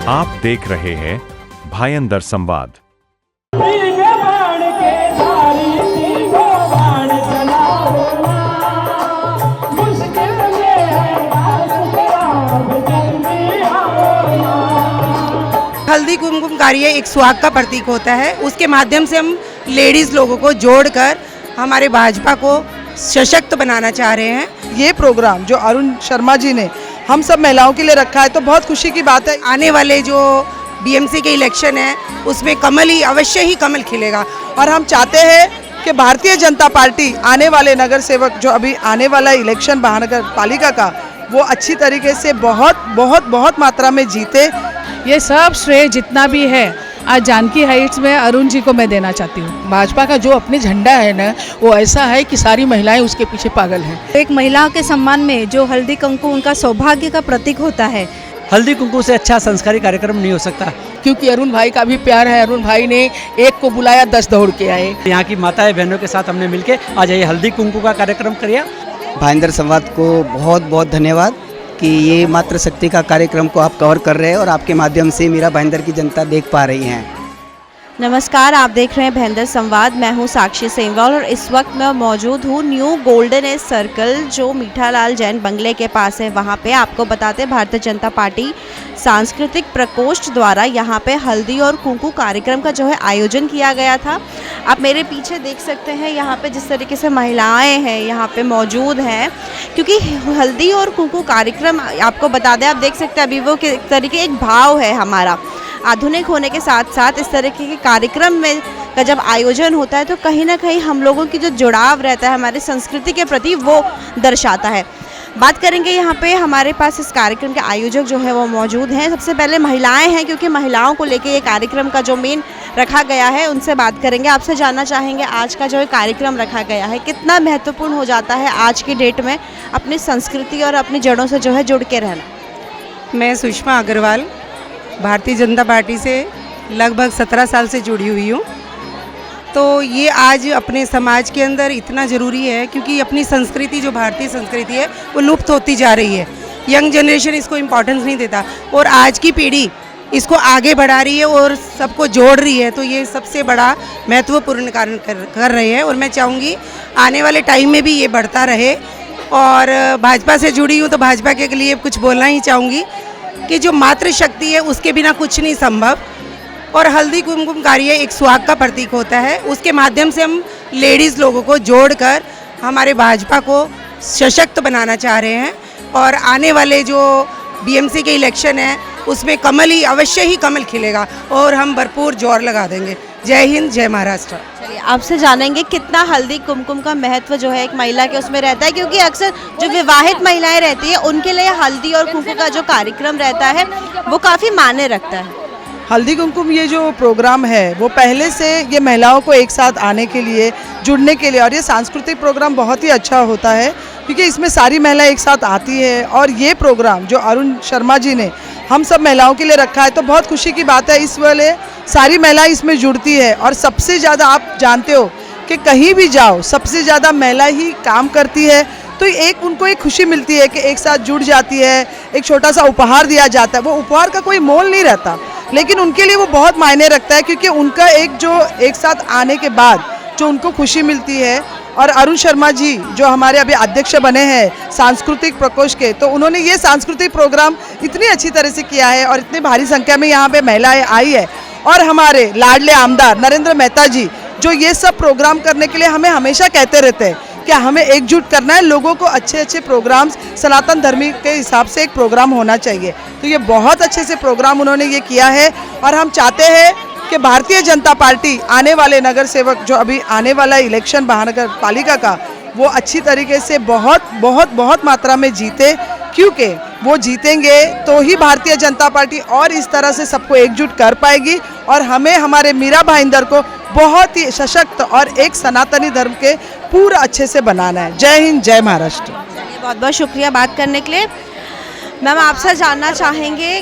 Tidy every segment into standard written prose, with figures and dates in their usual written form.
आप देख रहे हैं भायंदर संवाद। हल्दी कुमकुम कार्य एक सुहाग का प्रतीक होता है। उसके माध्यम से हम लेडीज लोगों को जोड़कर हमारे भाजपा को सशक्त बनाना चाह रहे हैं। ये प्रोग्राम जो अरुण शर्मा जी ने हम सब महिलाओं के लिए रखा है तो बहुत खुशी की बात है। आने वाले जो बीएमसी के इलेक्शन है उसमें कमल ही अवश्य ही कमल खिलेगा और हम चाहते हैं कि भारतीय जनता पार्टी आने वाले नगर सेवक जो अभी आने वाला इलेक्शन महानगर पालिका का वो अच्छी तरीके से बहुत मात्रा में जीते। ये सब श्रेय जितना भी है आज जानकी हाइट्स में अरुण जी को मैं देना चाहती हूँ। भाजपा का जो अपनी झंडा है ना वो ऐसा है कि सारी महिलाएं उसके पीछे पागल हैं। एक महिला के सम्मान में जो हल्दी कुमकुम उनका सौभाग्य का प्रतीक होता है। हल्दी कुमकुम से अच्छा संस्कारी कार्यक्रम नहीं हो सकता, क्योंकि अरुण भाई का भी प्यार है। अरुण भाई ने एक को बुलाया 10 दौड़ के आए। यहाँ की माताएं बहनों के साथ हमने मिलके आज ये हल्दी कुमकुम का कार्यक्रम किया। भायंदर संवाद को बहुत धन्यवाद कि ये मातृ शक्ति का कार्यक्रम को आप कवर कर रहे हैं और आपके माध्यम से मेरा भायंदर की जनता देख पा रही है। नमस्कार, आप देख रहे हैं भायंदर संवाद। मैं हूं साक्षी सेमवाल और इस वक्त मैं मौजूद हूं न्यू गोल्डन एज सर्कल जो मीठालाल जैन बंगले के पास है। वहां पे आपको बताते हैं भारतीय जनता पार्टी सांस्कृतिक प्रकोष्ठ द्वारा यहाँ पे हल्दी और कुंकू कार्यक्रम का जो है आयोजन किया गया था। आप मेरे पीछे देख सकते हैं यहाँ पे जिस तरीके से महिलाएं हैं यहाँ पे मौजूद हैं, क्योंकि हल्दी और कुंकू कार्यक्रम आपको बता दें, आप देख सकते हैं अभी वो किस तरीके एक भाव है हमारा आधुनिक होने के साथ साथ इस तरीके के कार्यक्रम में का जब आयोजन होता है तो कहीं ना कहीं हम लोगों की जो जुड़ाव रहता है हमारी संस्कृति के प्रति वो दर्शाता है। बात करेंगे यहाँ पे हमारे पास इस कार्यक्रम के आयोजक जो है वो मौजूद हैं। सबसे पहले महिलाएं हैं, क्योंकि महिलाओं को लेके ये कार्यक्रम का जो मेन रखा गया है उनसे बात करेंगे। आपसे जानना चाहेंगे आज का जो ये कार्यक्रम रखा गया है कितना महत्वपूर्ण हो जाता है आज की डेट में अपनी संस्कृति और अपनी जड़ों से जो है जुड़ के रहना। मैं सुषमा अग्रवाल भारतीय जनता पार्टी से लगभग 17 साल से जुड़ी हुई हूँ। तो ये आज अपने समाज के अंदर इतना ज़रूरी है क्योंकि अपनी संस्कृति जो भारतीय संस्कृति है वो लुप्त होती जा रही है। यंग जनरेशन इसको इम्पोर्टेंस नहीं देता और आज की पीढ़ी इसको आगे बढ़ा रही है और सबको जोड़ रही है। तो ये सबसे बड़ा महत्वपूर्ण कारण कर रहे हैं और मैं चाहूँगी आने वाले टाइम में भी ये बढ़ता रहे। और भाजपा से जुड़ी हूँ तो भाजपा के लिए कुछ बोलना ही चाहूँगी कि जो मातृशक्ति है उसके बिना कुछ नहीं संभव और हल्दी कुमकुम कार्य एक सुहाग का प्रतीक होता है। उसके माध्यम से हम लेडीज़ लोगों को जोड़कर हमारे भाजपा को सशक्त बनाना चाह रहे हैं और आने वाले जो बीएमसी के इलेक्शन है उसमें कमल ही अवश्य ही कमल खिलेगा और हम भरपूर जोर लगा देंगे। जय हिंद, जय महाराष्ट्र। चलिए आपसे जानेंगे कितना हल्दी कुमकुम का महत्व जो है एक महिला के उसमें रहता है, क्योंकि अक्सर जो विवाहित महिलाएं रहती है उनके लिए हल्दी और कुमकुम का जो कार्यक्रम रहता है वो काफ़ी मायने रखता है। हल्दी कुमकुम ये जो प्रोग्राम है वो पहले से ये महिलाओं को एक साथ आने के लिए जुड़ने के लिए और ये सांस्कृतिक प्रोग्राम बहुत ही अच्छा होता है क्योंकि इसमें सारी महिलाएं एक साथ आती है। और ये प्रोग्राम जो अरुण शर्मा जी ने हम सब महिलाओं के लिए रखा है तो बहुत खुशी की बात है। इस वाले सारी महिलाएं इसमें जुड़ती है और सबसे ज़्यादा आप जानते हो कि कहीं भी जाओ सबसे ज़्यादा महिला ही काम करती है। तो एक उनको एक खुशी मिलती है कि एक साथ जुड़ जाती है, एक छोटा सा उपहार दिया जाता है। वो उपहार का कोई मोल नहीं रहता लेकिन उनके लिए वो बहुत मायने रखता है क्योंकि उनका एक साथ आने के बाद जो उनको खुशी मिलती है। और अरुण शर्मा जी जो हमारे अभी अध्यक्ष बने हैं सांस्कृतिक प्रकोष्ठ के, तो उन्होंने ये सांस्कृतिक प्रोग्राम इतनी अच्छी तरह से किया है और इतनी भारी संख्या में यहाँ पे महिलाएं आई है। और हमारे लाडले आमदार नरेंद्र मेहता जी जो ये सब प्रोग्राम करने के लिए हमें हमेशा कहते रहते हैं कि हमें एकजुट करना है, लोगों को अच्छे प्रोग्राम्स सनातन धर्म के हिसाब से एक प्रोग्राम होना चाहिए। तो ये बहुत अच्छे से प्रोग्राम उन्होंने ये किया है और हम चाहते हैं कि भारतीय जनता पार्टी आने वाले नगर सेवक जो अभी आने वाला इलेक्शन महानगर पालिका का वो अच्छी तरीके से बहुत मात्रा में जीते, क्योंकि वो जीतेंगे तो ही भारतीय जनता पार्टी और इस तरह से सबको एकजुट कर पाएगी और हमें हमारे मीरा भाईंदर को बहुत ही सशक्त और एक सनातनी धर्म के पूरा अच्छे से बनाना है। जय हिंद, जय महाराष्ट्र। बहुत बहुत शुक्रिया बात करने के लिए। मैम आपसे जानना चाहेंगे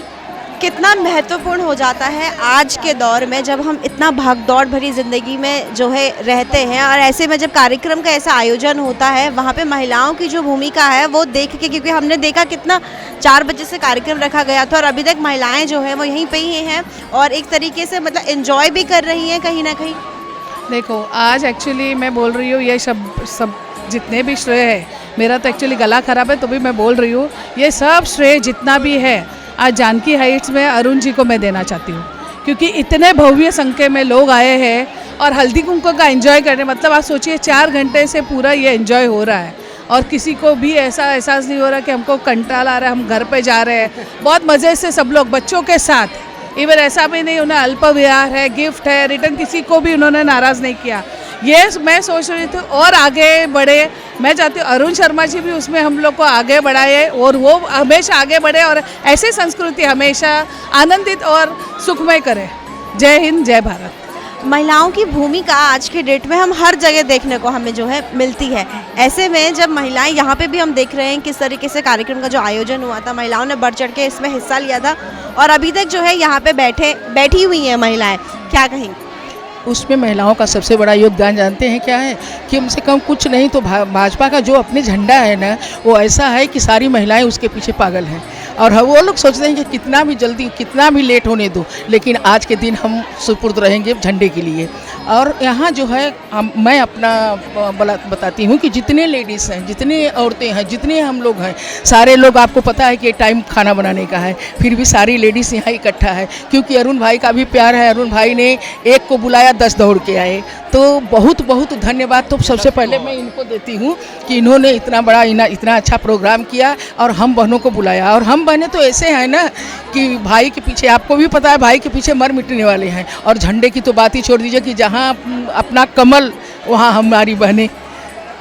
कितना महत्वपूर्ण हो जाता है आज के दौर में, जब हम इतना भागदौड़ भरी ज़िंदगी में जो है रहते हैं, और ऐसे में जब कार्यक्रम का ऐसा आयोजन होता है, वहाँ पे महिलाओं की जो भूमिका है वो देख के, क्योंकि हमने देखा कितना 4 बजे से कार्यक्रम रखा गया था और अभी तक महिलाएं जो हैं वो यहीं पे ही हैं और एक तरीके से मतलब एंजॉय भी कर रही हैं कहीं ना कहीं। देखो, आज एक्चुअली मैं बोल रही हूँ, ये सब जितने भी श्रेय है, मेरा तो एक्चुअली गला खराब है तो भी मैं बोल रही हूँ, ये सब श्रेय जितना भी है आज जानकी हाइट्स में अरुण जी को मैं देना चाहती हूँ, क्योंकि इतने भव्य संख्या में लोग आए हैं और हल्दी कुमकुम का एंजॉय करने, मतलब आप सोचिए 4 घंटे से पूरा ये एंजॉय हो रहा है और किसी को भी ऐसा एहसास नहीं हो रहा कि हमको कंटाल आ रहा है, हम घर पे जा रहे हैं। बहुत मज़े से सब लोग बच्चों के साथ, इवन ऐसा भी नहीं उन्हें अल्प विहार है, गिफ्ट है, रिटर्न, किसी को भी उन्होंने नाराज़ नहीं किया। ये मैं सोच रही थी और आगे बढ़े, मैं चाहती हूँ अरुण शर्मा जी भी उसमें हम लोग को आगे बढ़ाए और वो हमेशा आगे बढ़े और ऐसी संस्कृति हमेशा आनंदित और सुखमय करे। जय हिंद, जय भारत। महिलाओं की भूमिका आज के डेट में हम हर जगह देखने को हमें जो है मिलती है। ऐसे में जब महिलाएं, यहाँ पे भी हम देख रहे हैं किस तरीके से कार्यक्रम का जो आयोजन हुआ था, महिलाओं ने बढ़ चढ़ के इसमें हिस्सा लिया था और अभी तक जो है यहाँ पे बैठी हुई हैं महिलाएं, क्या कहेंगी? उसमें महिलाओं का सबसे बड़ा योगदान जानते हैं क्या है कि कम से कम कुछ नहीं तो भाजपा का जो अपने झंडा है ना, वो ऐसा है कि सारी महिलाएं उसके पीछे पागल हैं और वो लोग सोचते हैं कि कितना भी जल्दी, कितना भी लेट होने दो, लेकिन आज के दिन हम सुपुर्द रहेंगे झंडे के लिए। और यहाँ जो है मैं अपना बताती हूँ कि जितने लेडीज़ हैं, जितने औरतें हैं, जितने हम लोग हैं, सारे लोग, आपको पता है कि टाइम खाना बनाने का है, फिर भी सारी लेडीज़ यहाँ इकट्ठा है क्योंकि अरुण भाई का भी प्यार है। अरुण भाई ने एक को बुलाया, 10 दौड़ के आए, तो बहुत बहुत धन्यवाद तो सबसे पहले मैं इनको देती हूँ कि इन्होंने इतना बड़ा इतना अच्छा प्रोग्राम किया और हम बहनों को बुलाया। और हम बहनें तो ऐसे हैं ना कि भाई के पीछे, आपको भी पता है, भाई के पीछे मर मिटने वाले हैं। और झंडे की तो बात ही छोड़ दीजिए कि जहाँ अपना कमल वहाँ हमारी बहनें।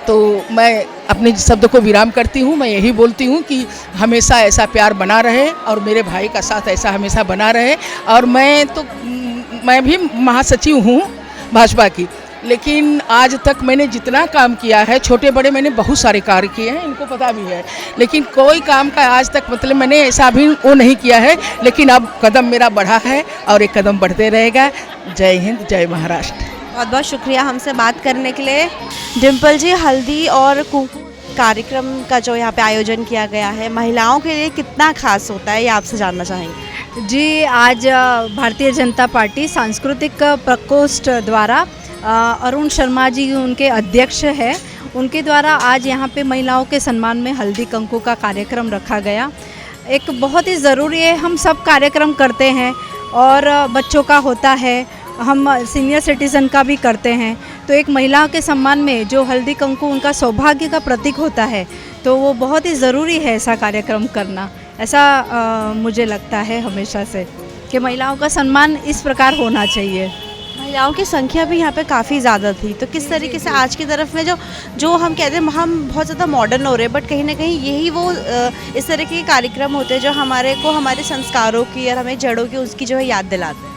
तो मैं अपने शब्द को विराम करती हूँ। मैं यही बोलती हूँ कि हमेशा ऐसा प्यार बना रहे और मेरे भाई का साथ ऐसा हमेशा बना रहे। और मैं भी महासचिव हूँ भाजपा की, लेकिन आज तक मैंने जितना काम किया है, छोटे बड़े मैंने बहुत सारे कार्य किए हैं, इनको पता भी है, लेकिन कोई काम का आज तक मतलब मैंने ऐसा भी वो नहीं किया है। लेकिन अब कदम मेरा बढ़ा है और एक कदम बढ़ते रहेगा। जय हिंद, जय महाराष्ट्र। बहुत बहुत शुक्रिया हमसे बात करने के लिए। डिम्पल जी, हल्दी और कुमकुम कार्यक्रम का जो यहाँ पे आयोजन किया गया है, महिलाओं के लिए कितना खास होता है, ये आपसे जानना चाहेंगे। जी, आज भारतीय जनता पार्टी सांस्कृतिक प्रकोष्ठ द्वारा अरुण शर्मा जी उनके अध्यक्ष है, उनके द्वारा आज यहाँ पे महिलाओं के सम्मान में हल्दी कुमकुम का कार्यक्रम रखा गया। एक बहुत ही ज़रूरी है, हम सब कार्यक्रम करते हैं और बच्चों का होता है, हम सीनियर सिटीज़न का भी करते हैं, तो एक महिलाओं के सम्मान में जो हल्दी कुमकुम उनका सौभाग्य का प्रतीक होता है, तो वो बहुत ही ज़रूरी है ऐसा कार्यक्रम करना। ऐसा मुझे लगता है हमेशा से कि महिलाओं का सम्मान इस प्रकार होना चाहिए। महिलाओं की संख्या भी यहाँ पे काफ़ी ज़्यादा थी, तो किस तरीके से आज की तरफ में जो हम कहते हैं हम बहुत ज़्यादा मॉडर्न हो रहे हैं, बट कहीं ना कहीं यही वो इस तरह के कार्यक्रम होते हैं जो हमारे संस्कारों की और हमें जड़ों की उसकी जो है याद दिलाते हैं।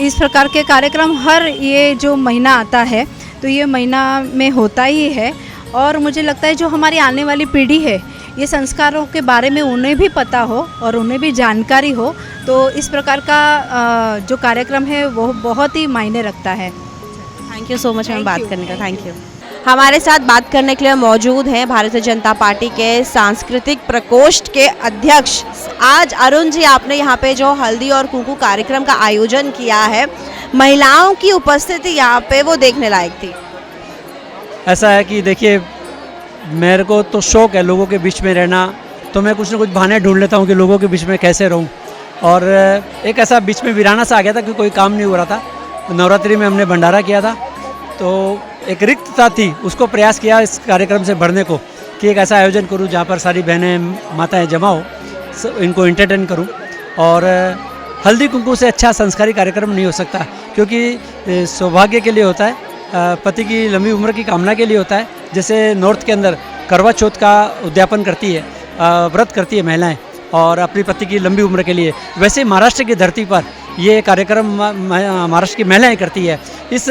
इस प्रकार के कार्यक्रम हर ये जो महीना आता है तो ये महीना में होता ही है और मुझे लगता है जो हमारी आने वाली पीढ़ी है, ये संस्कारों के बारे में उन्हें भी पता हो और उन्हें भी जानकारी हो, तो इस प्रकार का जो कार्यक्रम है वो बहुत ही मायने रखता है। थैंक यू सो मच हमें बात करने का। Thank you. हमारे साथ बात करने के लिए मौजूद हैं भारतीय जनता पार्टी के सांस्कृतिक प्रकोष्ठ के अध्यक्ष। आज अरुण जी, आपने यहाँ पे जो हल्दी और कुमकुम कार्यक्रम का आयोजन किया है, महिलाओं की उपस्थिति यहाँ पे वो देखने लायक थी। ऐसा है कि देखिए, मेरे को तो शौक़ है लोगों के बीच में रहना, तो मैं कुछ ना कुछ बहाने ढूंढ लेता हूँ कि लोगों के बीच में कैसे रहूँ। और एक ऐसा बीच में वीराना सा आ गया था कि कोई काम नहीं हो रहा था। नवरात्रि में हमने भंडारा किया था, तो एक रिक्तता थी, उसको प्रयास किया इस कार्यक्रम से भरने को कि एक ऐसा आयोजन करूं जहां पर सारी बहनें माताएं जमा हो, इनको एंटरटेन करूं। और हल्दी कुमकुम से अच्छा संस्कारी कार्यक्रम नहीं हो सकता, क्योंकि सौभाग्य के लिए होता है, पति की लंबी उम्र की कामना के लिए होता है। जैसे नॉर्थ के अंदर करवा चौथ का उद्यापन करती है, व्रत करती है महिलाएँ और अपनी पति की लंबी उम्र के लिए, वैसे महाराष्ट्र की धरती पर ये कार्यक्रम महाराष्ट्र की महिलाएं करती है। इस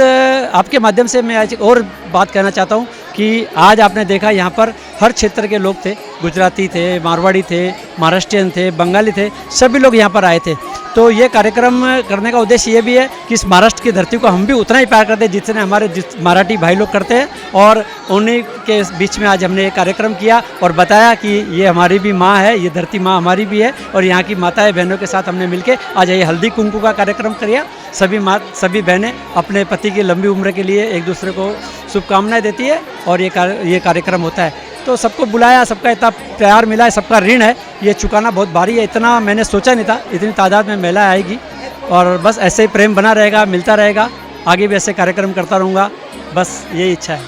आपके माध्यम से मैं आज और बात कहना चाहता हूँ कि आज आपने देखा यहाँ पर हर क्षेत्र के लोग थे, गुजराती थे, मारवाड़ी थे, महाराष्ट्रियन थे, बंगाली थे, सभी लोग यहाँ पर आए थे। तो ये कार्यक्रम करने का उद्देश्य ये भी है कि इस महाराष्ट्र की धरती को हम भी उतना ही प्यार करते हैं जितने हमारे मराठी भाई लोग करते हैं, और उन्हीं के बीच में आज हमने ये कार्यक्रम किया और बताया कि ये हमारी भी माँ है, ये धरती माँ हमारी भी है, और यहाँ की माताएं बहनों के साथ हमने मिलकर आज ये हल्दी कुंकू का कार्यक्रम किया। सभी बहनें अपने पति की लंबी उम्र के लिए एक दूसरे को शुभकामनाएं देती है और ये कार्यक्रम होता है। तो सबको बुलाया, सबका इतना प्यार मिला है, सबका ऋण है, ये चुकाना बहुत भारी है। इतना मैंने सोचा नहीं था इतनी तादाद में महिला आएगी, और बस ऐसे ही प्रेम बना रहेगा, मिलता रहेगा, आगे भी ऐसे कार्यक्रम करता रहूँगा, बस यही इच्छा है।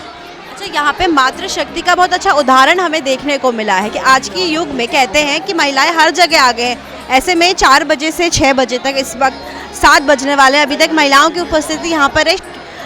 अच्छा, यहाँ पे मातृशक्ति का बहुत अच्छा उदाहरण हमें देखने को मिला है कि आज के युग में कहते हैं कि महिलाएं हर जगह आगे हैं। ऐसे में 4 बजे से 6 बजे तक, इस वक्त 7 बजने वाले, अभी तक महिलाओं की उपस्थिति यहाँ पर है।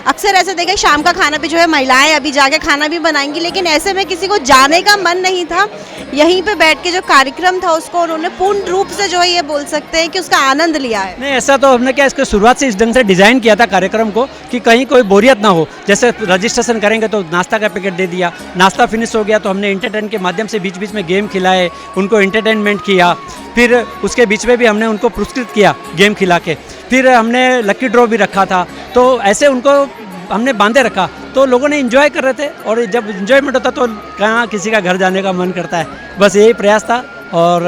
अक्सर ऐसे देखें शाम का खाना भी जो है महिलाएं अभी जाके खाना भी बनाएंगी, लेकिन ऐसे में किसी को जाने का मन नहीं था। यहीं पे बैठ के जो कार्यक्रम था उसको उन्होंने पूर्ण रूप से जो है ये बोल सकते हैं कि उसका आनंद लिया है। नहीं, ऐसा तो हमने क्या इसको शुरुआत से इस ढंग से डिज़ाइन किया था कार्यक्रम को कि कहीं कोई बोरियत ना हो। जैसे रजिस्ट्रेशन करेंगे तो नाश्ता का पैकेट दे दिया, नाश्ता फिनिश हो गया तो हमने एंटरटेन के माध्यम से बीच बीच में गेम खिलाए, उनको एंटरटेनमेंट किया, फिर उसके बीच में भी हमने उनको पुरस्कृत किया गेम खिला के, फिर हमने लकी ड्रॉ भी रखा था। तो ऐसे उनको हमने बांधे रखा, तो लोगों ने एंजॉय कर रहे थे, और जब एंजॉयमेंट होता तो कहाँ किसी का घर जाने का मन करता है। बस यही प्रयास था और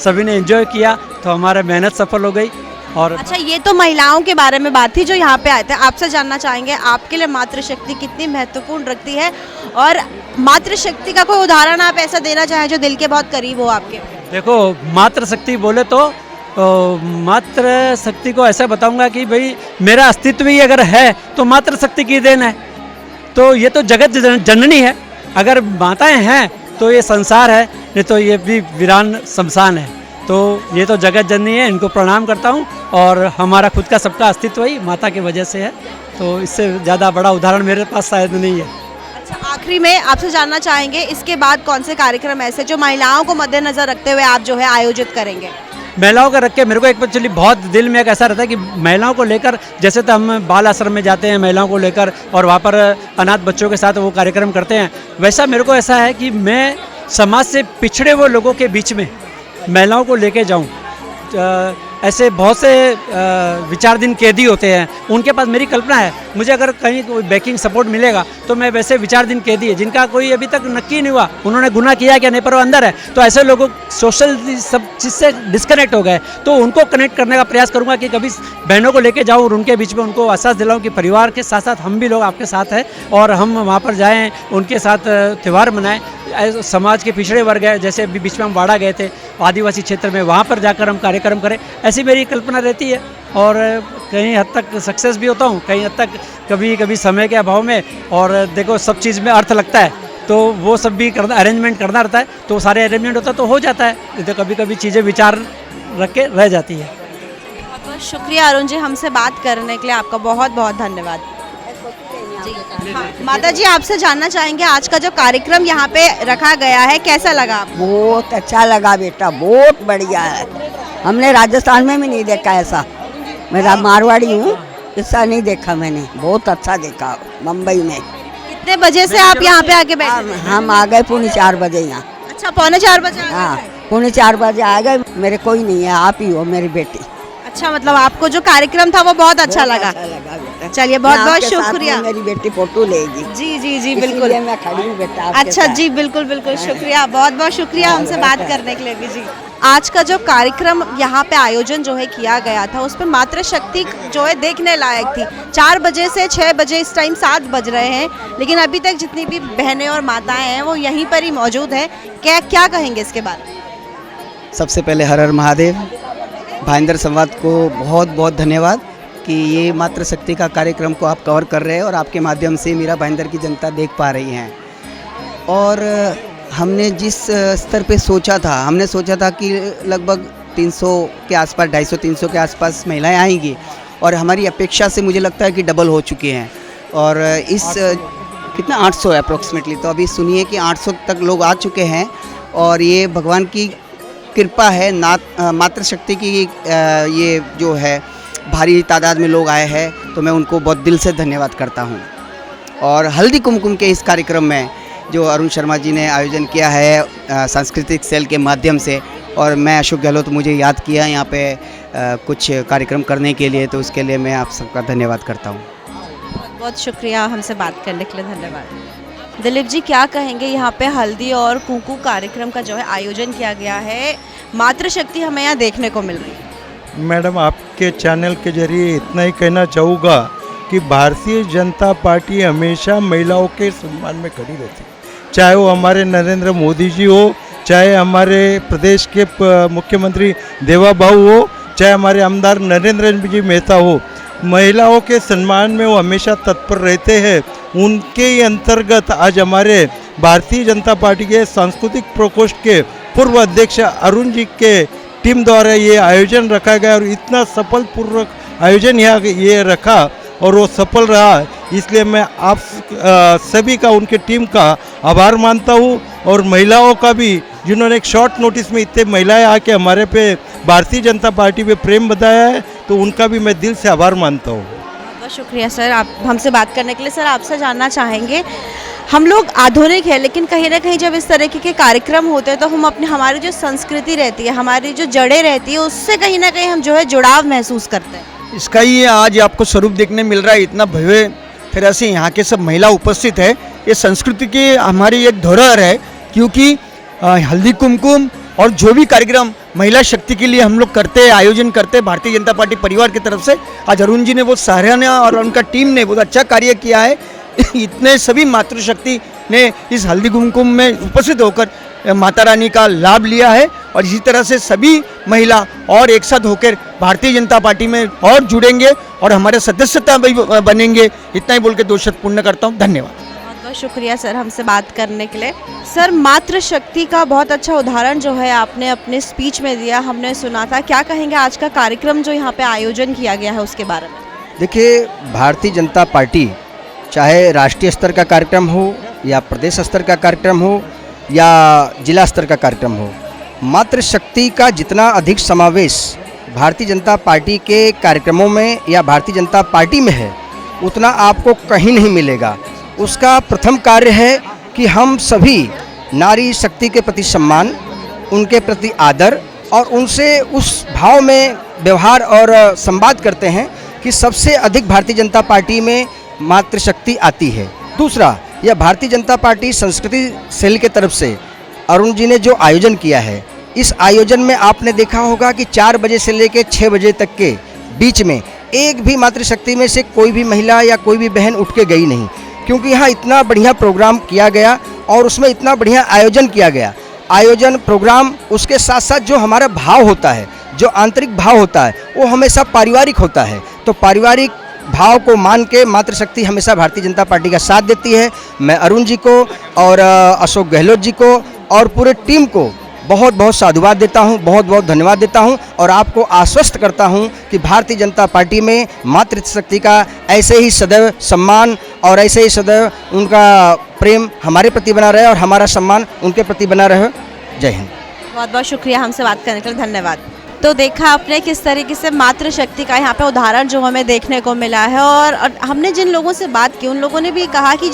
सभी ने एंजॉय किया, तो हमारा मेहनत सफल हो गई। और अच्छा, ये तो महिलाओं के बारे में बात थी जो यहाँ पे आए थे। आपसे जानना चाहेंगे आपके लिए मातृशक्ति कितनी महत्वपूर्ण रखती है, और मातृशक्ति का कोई उदाहरण आप ऐसा देना चाहें जो दिल के बहुत करीब हो आपके? देखो, मातृशक्ति बोले तो मातृशक्ति को ऐसा बताऊंगा कि भाई मेरा अस्तित्व ही अगर है तो मातृशक्ति की देन है। तो ये तो जगत जननी है, अगर माताएं हैं तो ये संसार है, नहीं तो ये भी वीरान शमशान है। तो ये तो जगत जननी है, इनको प्रणाम करता हूँ, और हमारा खुद का सबका अस्तित्व ही माता की वजह से है। तो इससे ज़्यादा बड़ा उदाहरण मेरे पास शायद नहीं है। अच्छा, आखिरी में आपसे जानना चाहेंगे इसके बाद कौन से कार्यक्रम ऐसे जो महिलाओं को मद्देनजर रखते हुए आप जो है आयोजित करेंगे? महिलाओं का रख के मेरे को एक्चुअली बहुत दिल में एक ऐसा रहता है कि महिलाओं को लेकर, जैसे तो हम बाल आश्रम में जाते हैं महिलाओं को लेकर और वहाँ पर अनाथ बच्चों के साथ वो कार्यक्रम करते हैं, वैसा मेरे को ऐसा है कि मैं समाज से पिछड़े हुए लोगों के बीच में महिलाओं को लेके जाऊँ। ऐसे बहुत से विचारधीन कैदी होते हैं, उनके पास मेरी कल्पना है मुझे अगर कहीं कोई बैकिंग सपोर्ट मिलेगा तो मैं वैसे विचारधीन कैदी है जिनका कोई अभी तक नक्की नहीं हुआ उन्होंने गुनाह किया क्या नहीं, पर वो अंदर है, तो ऐसे लोगों सोशल सब चीज़ से डिस्कनेक्ट हो गए, तो उनको कनेक्ट करने का प्रयास करूंगा कि कभी बहनों को लेके जाऊँ और उनके बीच में उनको एहसास दिलाऊँ कि परिवार के साथ साथ हम भी लोग आपके साथ हैं, और हम वहाँ पर जाएँ, उनके साथ त्यौहार मनाएँ। समाज के पिछड़े वर्ग है, जैसे अभी बीच में हम वाड़ा गए थे आदिवासी क्षेत्र में, वहाँ पर जाकर हम कार्यक्रम करें, ऐसी मेरी कल्पना रहती है। और कहीं हद तक सक्सेस भी होता हूँ, कहीं हद तक कभी कभी समय के अभाव में, और देखो सब चीज़ में अर्थ लगता है, तो वो सब भी करना, अरेंजमेंट करना रहता है, तो सारे अरेंजमेंट होता है तो हो जाता है, तो कभी कभी चीज़ें विचार रख के रह जाती है। बहुत बहुत शुक्रिया अरुण जी, हमसे बात करने के लिए आपका बहुत बहुत धन्यवाद। हाँ, माता जी आपसे जानना चाहेंगे आज का जो कार्यक्रम यहाँ पे रखा गया है कैसा लगा आपको? बहुत अच्छा लगा बेटा, बहुत बढ़िया है। हमने राजस्थान में भी नहीं देखा ऐसा, मैं मारवाड़ी हूँ, ऐसा नहीं देखा मैंने, बहुत अच्छा देखा मुंबई में। कितने बजे से आप यहाँ पे आके बैठे? हम आ गए 3:45 बजे यहाँ। अच्छा, 3:45 बजे? हाँ, 3:45 बजे आ गए। मेरे कोई नहीं है, आप ही हो मेरी बेटी। अच्छा, मतलब आपको जो कार्यक्रम था वो बहुत अच्छा लगा? चलिए, बहुत बहुत शुक्रिया। मेरी बेटी फोटो लेगी। जी जी जी बिल्कुल, मैं खड़ी हूँ बेटा। अच्छा जी, बिल्कुल बिल्कुल, शुक्रिया, बहुत बहुत शुक्रिया हमसे बात करने के लिए भी। जी, आज का जो कार्यक्रम यहाँ पे आयोजन जो है किया गया था उस पर मातृशक्ति जो है देखने लायक थी। 4 बजे से 6 बजे, इस टाइम 7 बज रहे हैं, लेकिन अभी तक जितनी भी बहनें और माताएं हैं वो यहीं पर ही मौजूद हैं। क्या कहेंगे इसके बारे में? सबसे पहले हर हर महादेव, भाईंदर संवाद को बहुत बहुत धन्यवाद कि ये मातृशक्ति का कार्यक्रम को आप कवर कर रहे हैं और आपके माध्यम से मेरा भाईंदर की जनता देख पा रही है। और हमने जिस स्तर पे सोचा था, हमने सोचा था कि लगभग 300 के आसपास, 250-300 के आसपास महिलाएं आएंगी, और हमारी अपेक्षा से मुझे लगता है कि डबल हो चुके हैं। और इस कितना 800 है अप्रोक्सीमेटली, तो अभी सुनिए कि 800 तक लोग आ चुके हैं, और ये भगवान की कृपा है, मातृशक्ति की ये जो है भारी तादाद में लोग आए हैं, तो मैं उनको बहुत दिल से धन्यवाद करता हूँ। और हल्दी कुमकुम के इस कार्यक्रम में जो अरुण शर्मा जी ने आयोजन किया है सांस्कृतिक सेल के माध्यम से, और मैं अशोक गहलोत मुझे याद किया यहाँ पे कुछ कार्यक्रम करने के लिए, तो उसके लिए मैं आप सबका धन्यवाद करता हूँ। बहुत बहुत शुक्रिया हमसे बात करने के लिए, धन्यवाद। दिलीप जी, क्या कहेंगे, यहाँ पे हल्दी और कुंकू कार्यक्रम का जो है आयोजन किया गया है, मातृशक्ति हमें यहाँ देखने को मिल रही है। मैडम, आपके चैनल के जरिए इतना ही कहना चाहूँगा कि भारतीय जनता पार्टी हमेशा महिलाओं के सम्मान में खड़ी रहती है, चाहे वो हमारे नरेंद्र मोदी जी हो, चाहे हमारे प्रदेश के मुख्यमंत्री देवा बाबू हो, चाहे हमारे आमदार नरेंद्र जी मेहता हो। महिलाओं के सम्मान में वो हमेशा तत्पर रहते हैं। उनके ही अंतर्गत आज हमारे भारतीय जनता पार्टी के सांस्कृतिक प्रकोष्ठ के पूर्व अध्यक्ष अरुण जी के टीम द्वारा ये आयोजन रखा गया, और इतना सफलपूर्वक आयोजन यहाँ ये रखा और वो सफल रहा, इसलिए मैं आप सभी का, उनके टीम का आभार मानता हूँ। और महिलाओं का भी, जिन्होंने एक शॉर्ट नोटिस में इतने महिलाएं आके हमारे पे भारतीय जनता पार्टी पे प्रेम बताया है, तो उनका भी मैं दिल से आभार मानता हूँ। बहुत शुक्रिया सर, आप हमसे बात करने के लिए। सर, आपसे जानना चाहेंगे, हम लोग आधुनिक है, लेकिन कहीं ना कहीं जब इस तरह के कार्यक्रम होते हैं तो हम हमारी जो संस्कृति रहती है, हमारी जो जड़ें रहती है, उससे कहीं ना कहीं हम जो है जुड़ाव महसूस करते हैं। इसका ही आज आपको स्वरूप देखने मिल रहा है। इतना भव्य तरह से यहाँ के सब महिला उपस्थित है। ये संस्कृति की हमारी एक धरोहर है, क्योंकि हल्दी कुमकुम और जो भी कार्यक्रम महिला शक्ति के लिए हम लोग करते हैं, आयोजन करते हैं भारतीय जनता पार्टी परिवार की तरफ से, आज अरुण जी ने बहुत सराहना और उनका टीम ने बहुत अच्छा कार्य किया है। इतने सभी मातृशक्ति ने इस हल्दी कुमकुम में उपस्थित होकर माता रानी का लाभ लिया है, और इसी तरह से सभी महिला और एक साथ होकर भारतीय जनता पार्टी में और जुड़ेंगे और हमारे सदस्यता भी बनेंगे। इतना ही बोल के 2 शब्द पूर्ण करता हूँ। धन्यवाद। बहुत बहुत शुक्रिया सर हमसे बात करने के लिए। सर, मातृशक्ति का बहुत अच्छा उदाहरण जो है आपने अपने स्पीच में दिया, हमने सुना था। क्या कहेंगे आज का कार्यक्रम जो यहाँ पे आयोजन किया गया है उसके बारे में? देखिए, भारतीय जनता पार्टी चाहे राष्ट्रीय स्तर का कार्यक्रम हो या प्रदेश स्तर का कार्यक्रम हो या जिला स्तर का कार्यक्रम हो, मातृशक्ति का जितना अधिक समावेश भारतीय जनता पार्टी के कार्यक्रमों में या भारतीय जनता पार्टी में है, उतना आपको कहीं नहीं मिलेगा। उसका प्रथम कार्य है कि हम सभी नारी शक्ति के प्रति सम्मान, उनके प्रति आदर और उनसे उस भाव में व्यवहार और संवाद करते हैं कि सबसे अधिक भारतीय जनता पार्टी में मातृशक्ति आती है। दूसरा, यह भारतीय जनता पार्टी संस्कृति सेल के तरफ से अरुण जी ने जो आयोजन किया है, इस आयोजन में आपने देखा होगा कि 4 बजे से लेकर 6 बजे तक के बीच में एक भी मातृशक्ति में से कोई भी महिला या कोई भी बहन उठ के गई नहीं, क्योंकि यहाँ इतना बढ़िया प्रोग्राम किया गया और उसमें इतना बढ़िया आयोजन किया गया। आयोजन प्रोग्राम, उसके साथ साथ जो हमारा भाव होता है, जो आंतरिक भाव होता है, वो हमेशा पारिवारिक होता है। तो पारिवारिक भाव को मान के मातृशक्ति हमेशा भारतीय जनता पार्टी का साथ देती है। मैं अरुण जी को और अशोक गहलोत जी को और पूरे टीम को बहुत बहुत साधुवाद देता हूं, बहुत बहुत धन्यवाद देता हूं, और आपको आश्वस्त करता हूं कि भारतीय जनता पार्टी में मातृशक्ति का ऐसे ही सदैव सम्मान और ऐसे ही सदैव उनका प्रेम हमारे प्रति बना रहे और हमारा सम्मान उनके प्रति बना रहे। जय हिंद। बहुत बहुत शुक्रिया हमसे बात करने के लिए, धन्यवाद। तो देखा आपने किस तरीके से मातृशक्ति का यहाँ पे उदाहरण जो हमें देखने को मिला है, और हमने जिन लोगों से बात की उन लोगों ने भी कहा कि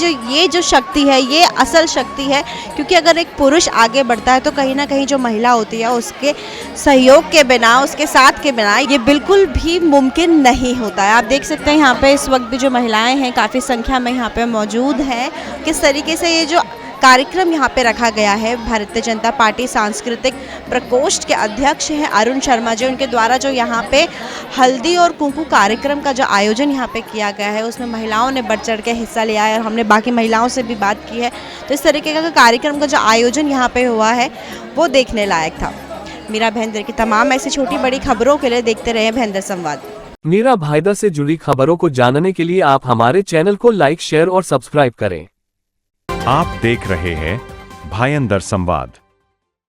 जो शक्ति है ये असल शक्ति है, क्योंकि अगर एक पुरुष आगे बढ़ता है तो कहीं ना कहीं जो महिला होती है उसके सहयोग के बिना, उसके साथ के बिना ये बिल्कुल भी मुमकिन नहीं होता है। आप देख सकते हैं यहाँ पे इस वक्त भी जो महिलाएँ हैं काफ़ी संख्या में यहाँ पर मौजूद हैं। किस तरीके से ये जो कार्यक्रम यहाँ पे रखा गया है, भारतीय जनता पार्टी सांस्कृतिक प्रकोष्ठ के अध्यक्ष हैं अरुण शर्मा जी, उनके द्वारा जो यहाँ पे हल्दी और कुंकू कार्यक्रम का जो आयोजन यहाँ पे किया गया है, उसमें महिलाओं ने बढ़ चढ़ के हिस्सा लिया है और हमने बाकी महिलाओं से भी बात की है। तो इस तरीके का कार्यक्रम का जो आयोजन यहाँ पे हुआ है वो देखने लायक था। मीरा भाईंदर की तमाम ऐसी छोटी बड़ी खबरों के लिए देखते रहे भाईंदर संवाद। मीरा भाईंदर से जुड़ी खबरों को जानने के लिए आप हमारे चैनल को लाइक, शेयर और सब्सक्राइब करें। आप देख रहे हैं भाईंदर संवाद।